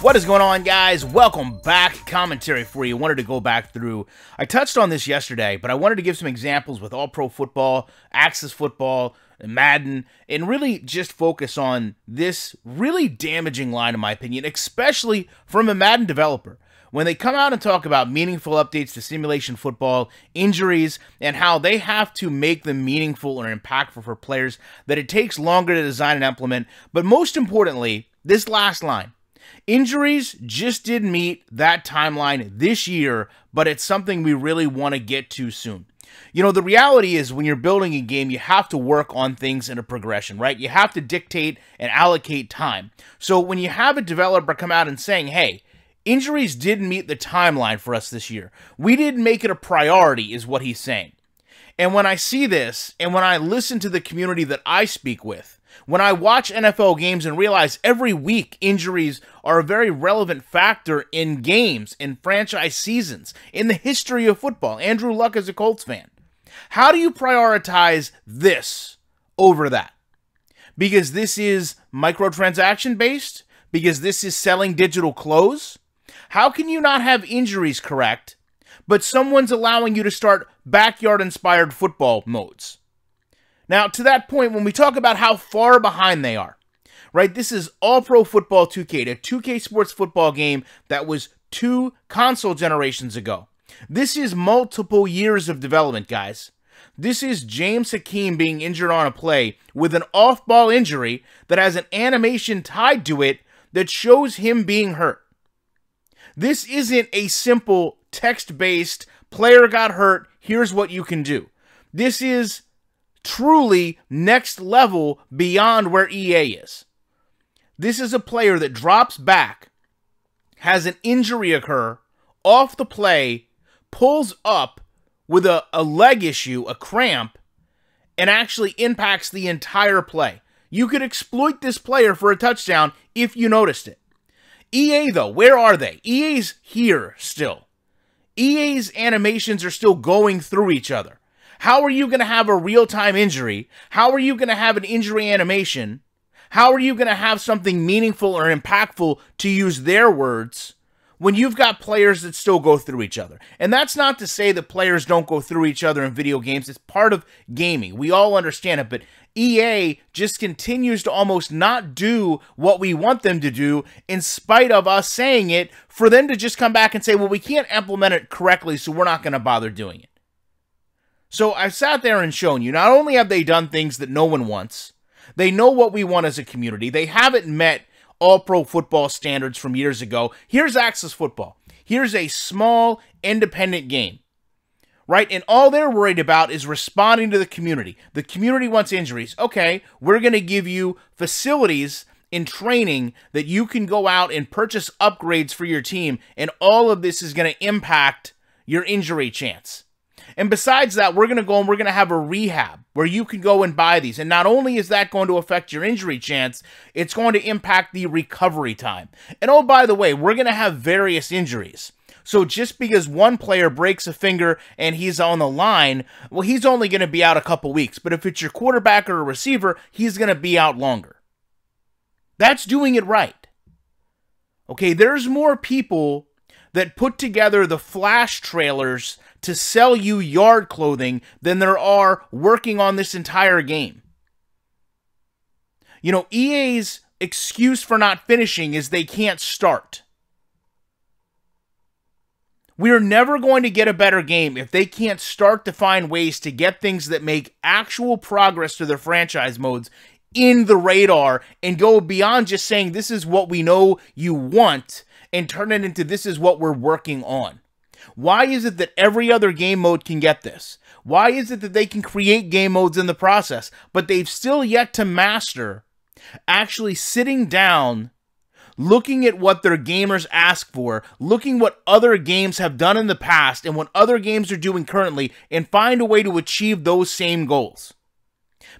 What is going on, guys? Welcome back. Commentary for you. Wanted to go back through. I touched on this yesterday, but I wanted to give some examples with All-Pro Football, Axis Football, and Madden, and really just focus on this really damaging line, in my opinion, especially from a Madden developer. When they come out and talk about meaningful updates to simulation football, injuries, and how they have to make them meaningful or impactful for players, that it takes longer to design and implement, but most importantly, this last line. Injuries just didn't meet that timeline this year, but it's something we really want to get to soon. You know, the reality is when you're building a game, you have to work on things in a progression, right? You have to dictate and allocate time. So when you have a developer come out and saying, hey, injuries didn't meet the timeline for us this year, we didn't make it a priority, is what he's saying. And when I see this, and when I listen to the community that I speak with, when I watch NFL games and realize every week injuries are a very relevant factor in games, in franchise seasons, in the history of football. Andrew Luck is a Colts fan. How do you prioritize this over that? Because this is microtransaction based? Because this is selling digital clothes? How can you not have injuries correct, but someone's allowing you to start backyard-inspired football modes? Now, to that point, when we talk about how far behind they are, right, this is All-Pro Football 2K, a 2K Sports football game that was 2 console generations ago. This is multiple years of development, guys. This is James Hakeem being injured on a play with an off-ball injury that has an animation tied to it that shows him being hurt. This isn't a simple text-based, player got hurt, here's what you can do. This is truly next level beyond where EA is. This is a player that drops back, has an injury occur, off the play, pulls up with a leg issue, a cramp, and actually impacts the entire play. You could exploit this player for a touchdown if you noticed it. EA, though, where are they? EA's here still. EA's animations are still going through each other. How are you going to have a real-time injury? How are you going to have an injury animation? How are you going to have something meaningful or impactful, to use their words, when you've got players that still go through each other? And that's not to say that players don't go through each other in video games. It's part of gaming. We all understand it, but EA just continues to almost not do what we want them to do, in spite of us saying it, for them to just come back and say, well, we can't implement it correctly, so we're not going to bother doing it. So I've sat there and shown you, not only have they done things that no one wants, they know what we want as a community. They haven't met All-Pro Football standards from years ago. Here's Axis Football. Here's a small, independent game, right? And all they're worried about is responding to the community. The community wants injuries. Okay, we're going to give you facilities in training that you can go out and purchase upgrades for your team, and all of this is going to impact your injury chance. And besides that, we're going to go and we're going to have a rehab where you can go and buy these. And not only is that going to affect your injury chance, it's going to impact the recovery time. And oh, by the way, we're going to have various injuries. So just because one player breaks a finger and he's on the line, well, he's only going to be out a couple weeks. But if it's your quarterback or a receiver, he's going to be out longer. That's doing it right. Okay, there's more people that put together the flash trailers to sell you yard clothing than there are working on this entire game. You know, EA's excuse for not finishing is they can't start. We're never going to get a better game if they can't start to find ways to get things that make actual progress to their franchise modes in the radar and go beyond just saying this is what we know you want and turn it into this is what we're working on. Why is it that every other game mode can get this? Why is it that they can create game modes in the process, but they've still yet to master actually sitting down, looking at what their gamers ask for, looking what other games have done in the past and what other games are doing currently, and find a way to achieve those same goals?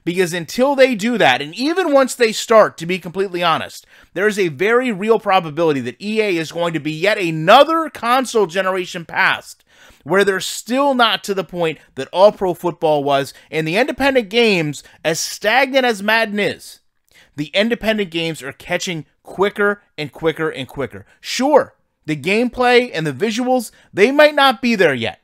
Because until they do that, and even once they start, to be completely honest, there is a very real probability that EA is going to be yet another console generation past, where they're still not to the point that All-Pro Football was, and the independent games, as stagnant as Madden is, the independent games are catching quicker and quicker and quicker. Sure, the gameplay and the visuals, they might not be there yet.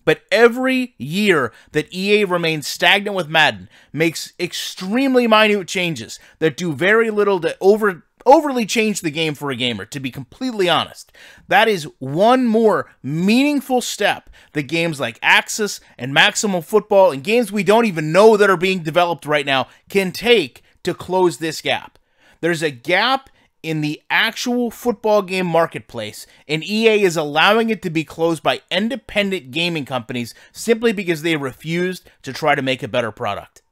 But every year that EA remains stagnant with Madden, makes extremely minute changes that do very little to overly change the game for a gamer, to be completely honest. That is one more meaningful step that games like Axis and Maximum Football and games we don't even know that are being developed right now can take to close this gap. There's a gap in the actual football game marketplace, and EA is allowing it to be closed by independent gaming companies simply because they refused to try to make a better product.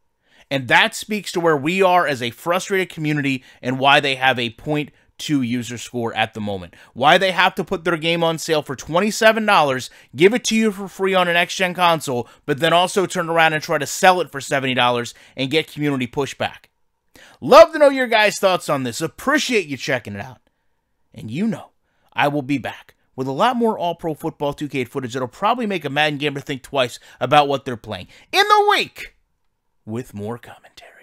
And that speaks to where we are as a frustrated community and why they have a 0.2 user score at the moment. Why they have to put their game on sale for $27, give it to you for free on an next-gen console, but then also turn around and try to sell it for $70 and get community pushback. Love to know your guys' thoughts on this. Appreciate you checking it out. And you know, I will be back with a lot more All-Pro Football 2K footage that'll probably make a Madden gamer think twice about what they're playing in the week with more commentary.